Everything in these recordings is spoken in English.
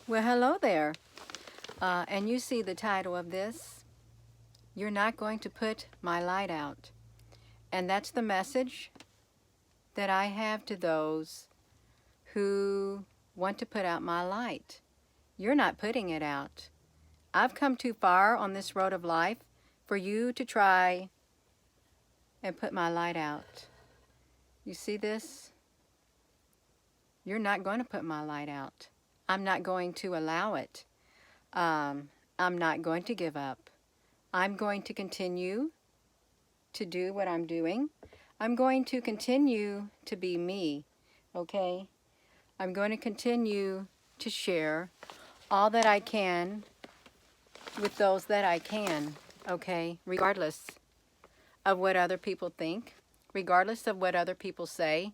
Well, hello there. And you see the title of this, You're Not Going to Put My Light Out. And that's the message that I have to those who want to put out my light. You're not putting it out. I've come too far on this road of life for you to try and put my light out. You see this? You're not going to put my light out. I'm not going to allow it. I'm not going to give up. I'm going to continue to do what I'm doing. I'm going to continue to be me, okay? I'm going to continue to share all that I can with those that I can, okay? Regardless of what other people think, regardless of what other people say.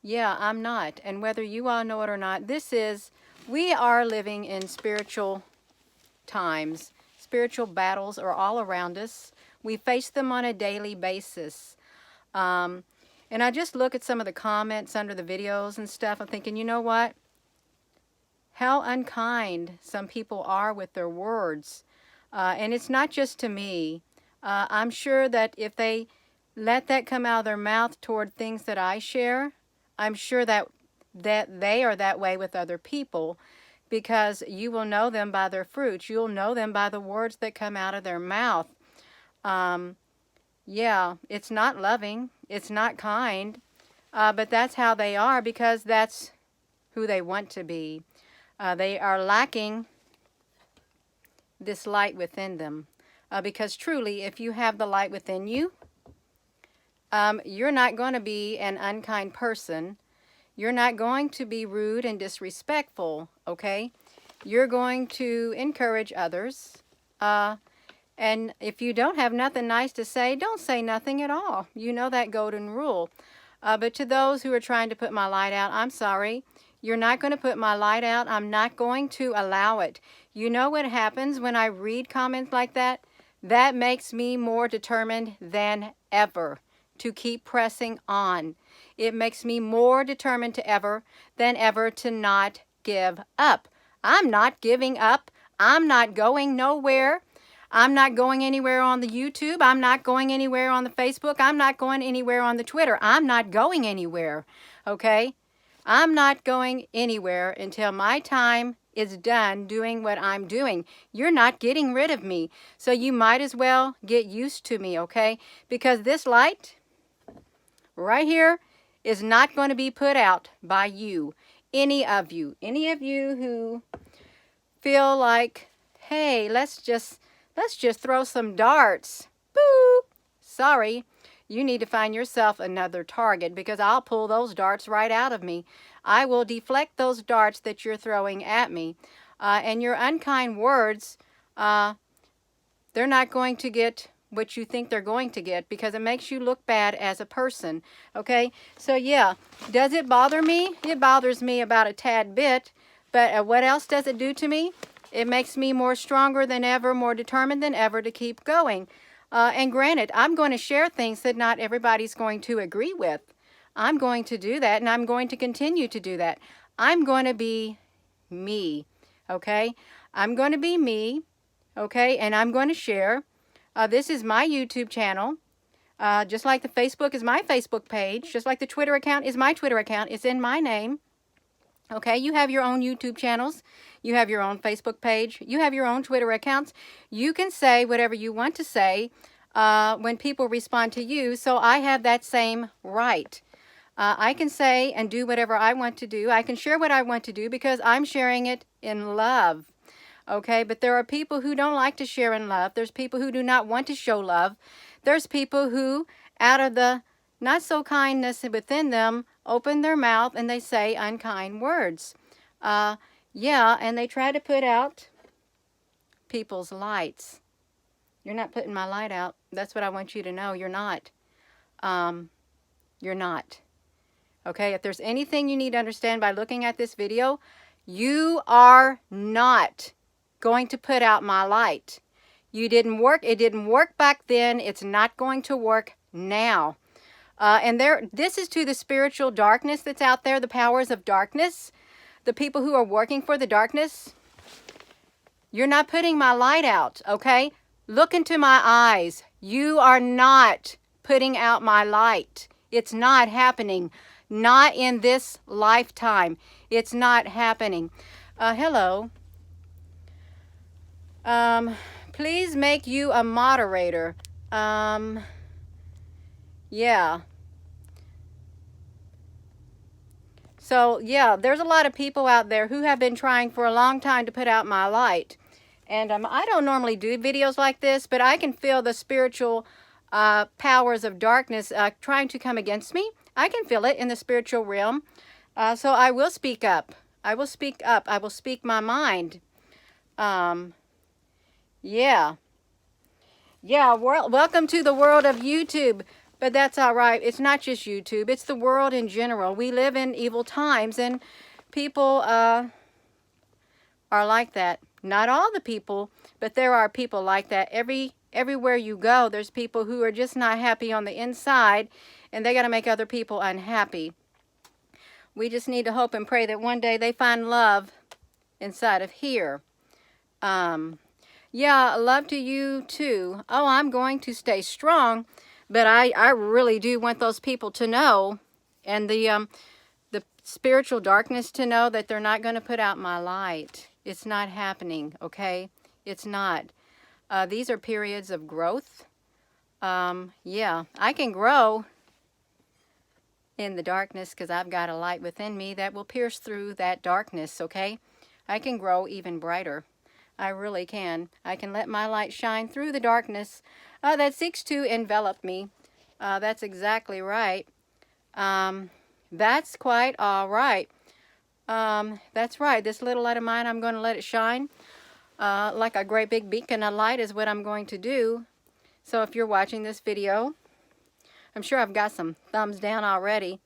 Yeah, I'm not. And whether you all know it or not, we are living in spiritual times. Spiritual battles are all around us. We face them on a daily basis. And I just look at some of the comments under the videos and stuff. I'm thinking, you know what? How unkind some people are with their words. And it's not just to me. I'm sure that if they let that come out of their mouth toward things that I share, I'm sure that they are that way with other people, because you will know them by their fruits. You'll know them by the words that come out of their mouth. Yeah, it's not loving. It's not kind. But that's how they are, because that's who they want to be. They are lacking this light within them. Because truly, if you have the light within you, you're not going to be an unkind person. You're not going to be rude and disrespectful, okay? You're going to encourage others. And if you don't have nothing nice to say, don't say nothing at all. You know that golden rule. But to those who are trying to put my light out, I'm sorry. You're not going to put my light out. I'm not going to allow it. You know what happens when I read comments like that? That makes me more determined than ever to keep pressing on. It makes me more determined than ever to not give up. I'm not giving up. I'm not going nowhere. I'm not going anywhere on the YouTube. I'm not going anywhere on the Facebook. I'm not going anywhere on the Twitter. I'm not going anywhere, okay? I'm not going anywhere until my time is done doing what I'm doing. You're not getting rid of me, so you might as well get used to me, okay? Because this light right here is not going to be put out by you. Any of you who feel like, hey, let's just throw some darts. Boo! Sorry, you need to find yourself another target, because I'll pull those darts right out of me. I will deflect those darts that you're throwing at me. And your unkind words, they're not going to get what you think they're going to get, because it makes you look bad as a person, okay? So yeah, does it bother me? It bothers me about a tad bit, but what else does it do to me? It makes me more stronger than ever, more determined than ever to keep going. And granted, I'm going to share things that not everybody's going to agree with. I'm going to do that, and I'm going to continue to do that. I'm going to be me, okay? I'm going to be me, okay? And I'm going to share. This is my YouTube channel. Just like the Facebook is my Facebook page, just like the Twitter account is my Twitter account. It's in my name. Okay, you have your own YouTube channels. You have your own Facebook page. You have your own Twitter accounts. You can say whatever you want to say when people respond to you. So I have that same right. I can say and do whatever I want to do. I can share what I want to do because I'm sharing it in love. Okay, but there are people who don't like to share in love. There's people who do not want to show love. There's people who, out of the not so kindness within them, open their mouth and they say unkind words. Yeah, and they try to put out people's lights. You're not putting my light out. That's what I want you to know. You're not. You're not. Okay, if there's anything you need to understand by looking at this video, you are not going to put out my light. You didn't work. It didn't work back then. It's not going to work now. And this is to the spiritual darkness that's out there, the powers of darkness. the people who are working for the darkness, you're not putting my light out, okay? Look into my eyes. You are not putting out my light. It's not happening. Not in this lifetime. It's not happening. Hello. Please make you a moderator. Yeah. So, yeah, there's a lot of people out there who have been trying for a long time to put out my light. And I don't normally do videos like this, but I can feel the spiritual powers of darkness trying to come against me. I can feel it in the spiritual realm. So I will speak up. I will speak up. I will speak my mind. Yeah. Yeah, welcome to the world of YouTube. But that's all right. It's not just YouTube. It's the world in general. We live in evil times, and people are like that. Not all the people, but there are people like that. Everywhere you go, there's people who are just not happy on the inside, and they got to make other people unhappy. We just need to hope and pray that one day they find love inside of here. Yeah, love to you too. Oh, I'm going to stay strong, but I really do want those people to know, and the spiritual darkness to know that they're not going to put out my light. It's not happening, okay? It's not. These are periods of growth. Yeah, I can grow in the darkness because I've got a light within me that will pierce through that darkness, okay? I can grow even brighter. I really can. I can let my light shine through the darkness that seeks to envelop me. That's exactly right. That's quite all right. That's right. This little light of mine, I'm going to let it shine. Like a great big beacon of light is what I'm going to do. So if you're watching this video, I'm sure I've got some thumbs down already.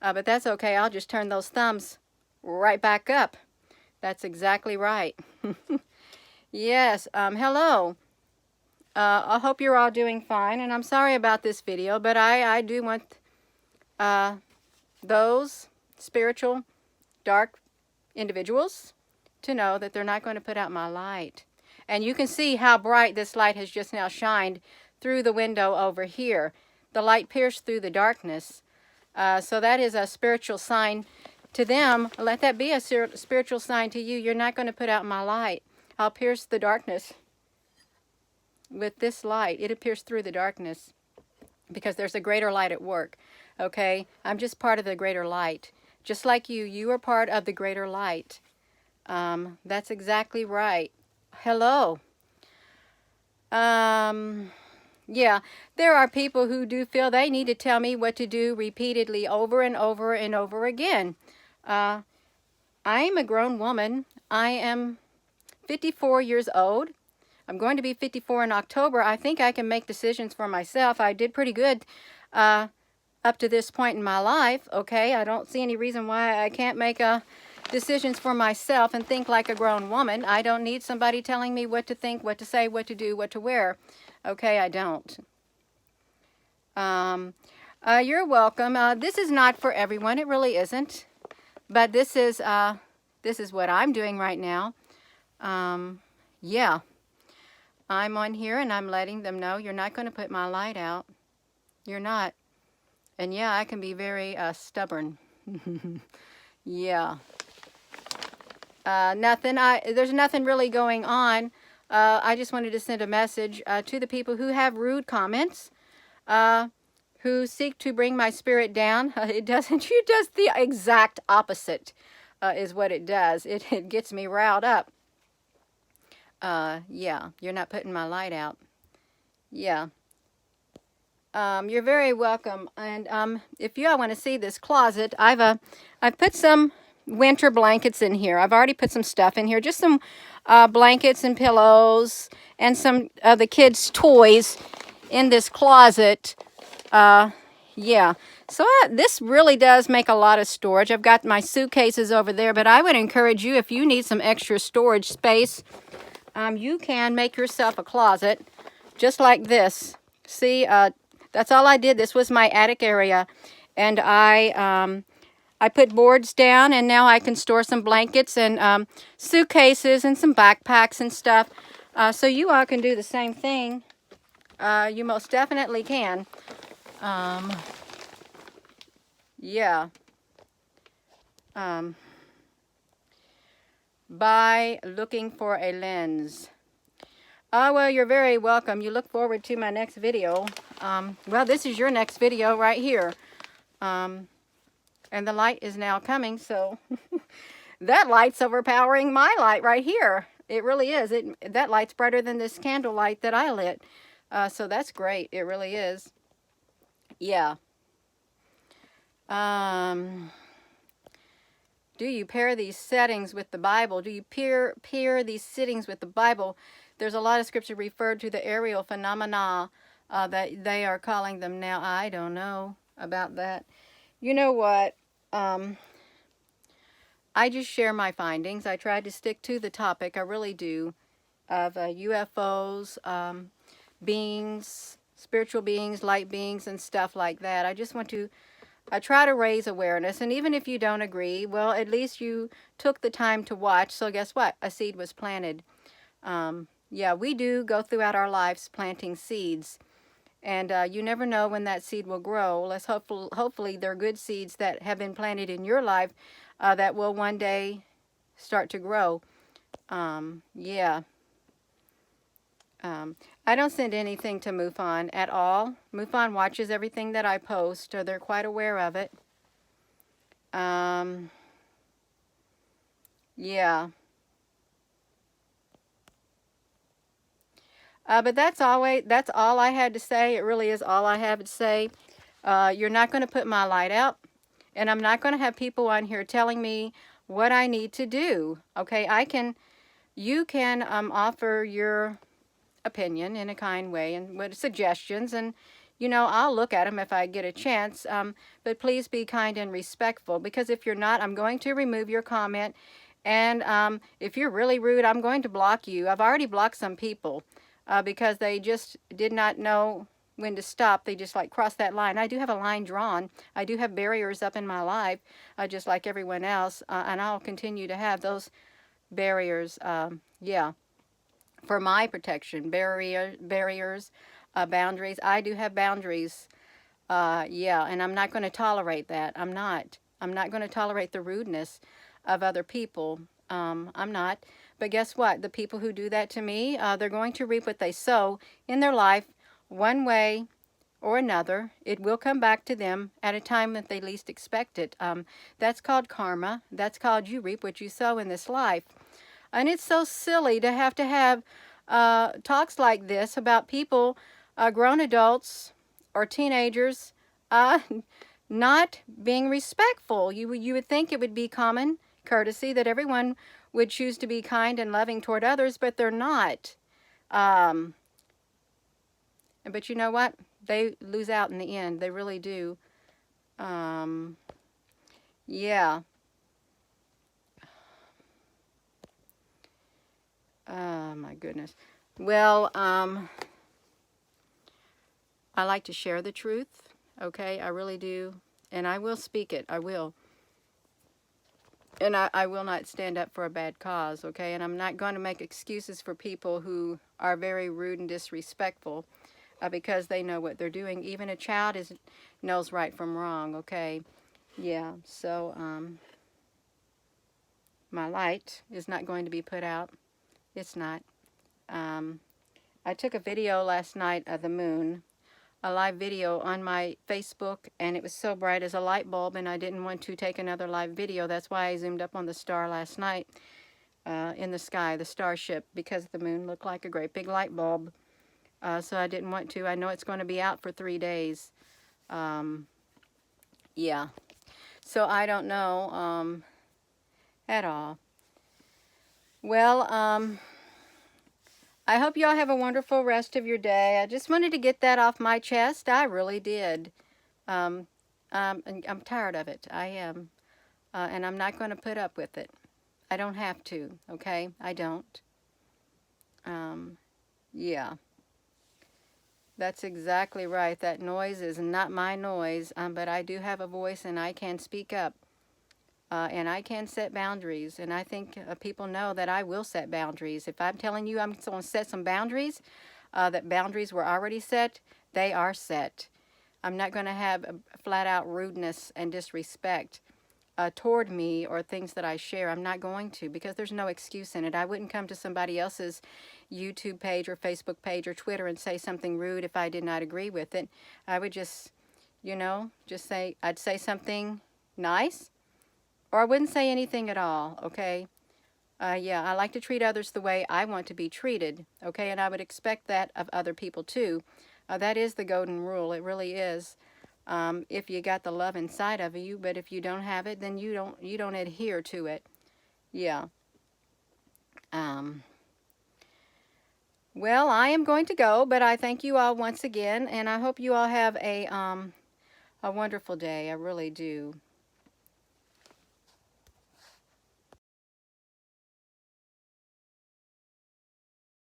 But that's okay. I'll just turn those thumbs right back up. That's exactly right. Yes. Hello. I hope you're all doing fine. And I'm sorry about this video, but I do want those spiritual, dark individuals to know that they're not going to put out my light. And you can see how bright this light has just now shined through the window over here. The light pierced through the darkness. So that is a spiritual sign to them. Let that be a spiritual sign to you. You're not going to put out my light. I'll pierce the darkness with this light. It'll pierce through the darkness because there's a greater light at work. Okay? I'm just part of the greater light. Just like you are part of the greater light. That's exactly right. Hello. Yeah, there are people who do feel they need to tell me what to do repeatedly over and over and over again. I am a grown woman. I am 54 years old. I'm going to be 54 in October. I think I can make decisions for myself. I did pretty good up to this point in my life, okay? I don't see any reason why I can't make decisions for myself and think like a grown woman. I don't need somebody telling me what to think, what to say, what to do, what to wear. Okay, I don't. You're welcome. This is not for everyone. It really isn't. But this is what I'm doing right now. Yeah. I'm on here and I'm letting them know you're not going to put my light out. You're not. And yeah, I can be very stubborn. Yeah. There's nothing really going on. I just wanted to send a message to the people who have rude comments, who seek to bring my spirit down. It doesn't. It does the exact opposite, is what it does. It gets me riled up. Yeah, you're not putting my light out. Yeah. You're very welcome. And if you all want to see this closet, I've put some winter blankets in here. I've already put some stuff in here, just some blankets and pillows and some of the kids' toys in this closet. Yeah. So this really does make a lot of storage. I've got my suitcases over there, but I would encourage you, if you need some extra storage space, you can make yourself a closet just like this. See, that's all I did. This was my attic area, and I I put boards down, and now I can store some blankets and suitcases and some backpacks and stuff. So you all can do the same thing. You most definitely can. Yeah. By looking for a lens. Well, you're very welcome. You look forward to my next video. Well, this is your next video right here. And the light is now coming, so that light's overpowering my light right here. It really is. That light's brighter than this candle light that I lit. So that's great. It really is. Yeah. Do you pair these settings with the Bible? Do you pair these sittings with the Bible? There's a lot of scripture referred to the aerial phenomena that they are calling them now. I don't know about that. You know what? I just share my findings. I try to stick to the topic. I really do. Of UFOs, beings, spiritual beings, light beings, and stuff like that. I try to raise awareness, and even if you don't agree, well, at least you took the time to watch, so guess what? A seed was planted. Yeah, we do go throughout our lives planting seeds, and you never know when that seed will grow. Hopefully they're good seeds that have been planted in your life that will one day start to grow. Yeah. I don't send anything to MUFON at all. MUFON watches everything that I post, so they're quite aware of it. Yeah. But that's all I had to say. It really is all I have to say. You're not going to put my light out, and I'm not going to have people on here telling me what I need to do. Okay, you can offer your opinion in a kind way and with suggestions, and I'll look at them if I get a chance, but please be kind and respectful, because if you're not, I'm going to remove your comment, and if you're really rude, I'm going to block you. I've already blocked some people because they just did not know when to stop. They just like crossed that line. I do have a line drawn. I do have barriers up in my life, just like everyone else, and I'll continue to have those barriers. Yeah, for my protection, barriers, boundaries. I do have boundaries. Yeah, and I'm not going to tolerate that. I'm not going to tolerate the rudeness of other people. I'm not. But guess what? The people who do that to me, they're going to reap what they sow in their life, one way or another. It will come back to them at a time that they least expect it. That's called karma. That's called you reap what you sow in this life. And it's so silly to have talks like this about people, grown adults or teenagers, not being respectful. You would think it would be common courtesy that everyone would choose to be kind and loving toward others, but they're not. But you know what? They lose out in the end. They really do. Yeah. Oh, my goodness. Well, I like to share the truth, okay? I really do. And I will speak it. I will. And I will not stand up for a bad cause, okay? And I'm not going to make excuses for people who are very rude and disrespectful because they know what they're doing. Even a child knows right from wrong, okay? Yeah, so my light is not going to be put out. It's not. I took a video last night of the moon, a live video on my Facebook, and it was so bright as a light bulb, and I didn't want to take another live video. That's why I zoomed up on the star last night in the sky, the starship, because the moon looked like a great big light bulb. So I didn't want to. I know it's going to be out for 3 days. Yeah. So I don't know at all. Well, I hope y'all have a wonderful rest of your day. I just wanted to get that off my chest. I really did. And I'm tired of it. I am. And I'm not going to put up with it. I don't have to, okay? I don't. Yeah. That's exactly right. That noise is not my noise, but I do have a voice and I can speak up. And I can set boundaries, and I think people know that I will set boundaries. If I'm telling you I'm going to set some boundaries, that boundaries were already set, they are set. I'm not going to have flat out rudeness and disrespect toward me or things that I share. I'm not going to, because there's no excuse in it. I wouldn't come to somebody else's YouTube page or Facebook page or Twitter and say something rude if I did not agree with it. I would just, just say, I'd say something nice, or I wouldn't say anything at all, okay? Yeah, I like to treat others the way I want to be treated, okay? And I would expect that of other people too. That is the golden rule. It really is. If you got the love inside of you, but if you don't have it, then you don't adhere to it. Yeah. Well, I am going to go, but I thank you all once again, and I hope you all have a wonderful day. I really do.